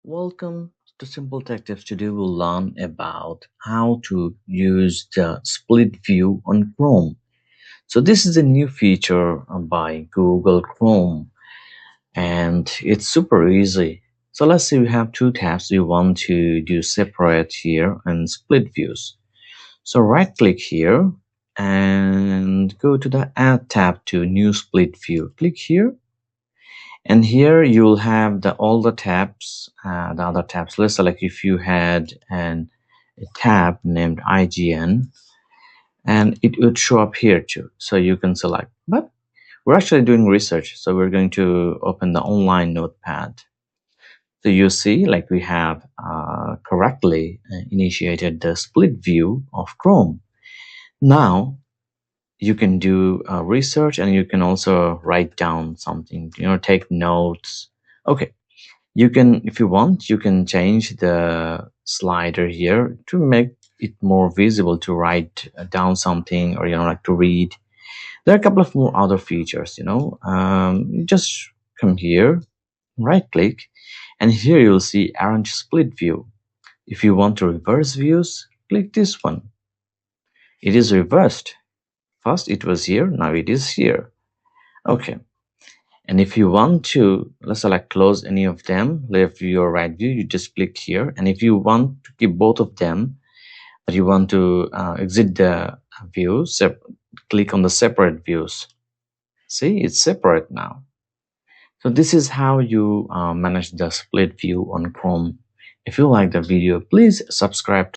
Welcome to Simple Tech Tips. Today we'll learn about how to use the split view on Chrome. So this is a new feature by Google Chrome and it's super easy. So let's say we have two tabs we want to do separate here and split views. So right click here and go to the Add tab to New Split View. Click here and here you'll have all the tabs, the other tabs. Let's select if you had a tab named IGN, and it would show up here too. So you can select. But we're actually doing research, so we're going to open the online notepad. So you see, like we have correctly initiated the split view of Chrome. Now you can do research, and you can also write down something, take notes. Okay, you can, if you want, you can change the slider here to make it more visible to write down something, or like to read. There are a couple of more other features. You just come here, right click, and here you'll see arrange split view. If you want to reverse views, click this one. It is reversed. First it was here, now it is here. Okay, and if you want to, let's select close any of them, left view or right view, you just click here. And if you want to keep both of them, but you want to exit the view, click on the separate views. See, it's separate now. So this is how you manage the split view on Chrome. If you like the video, please subscribe.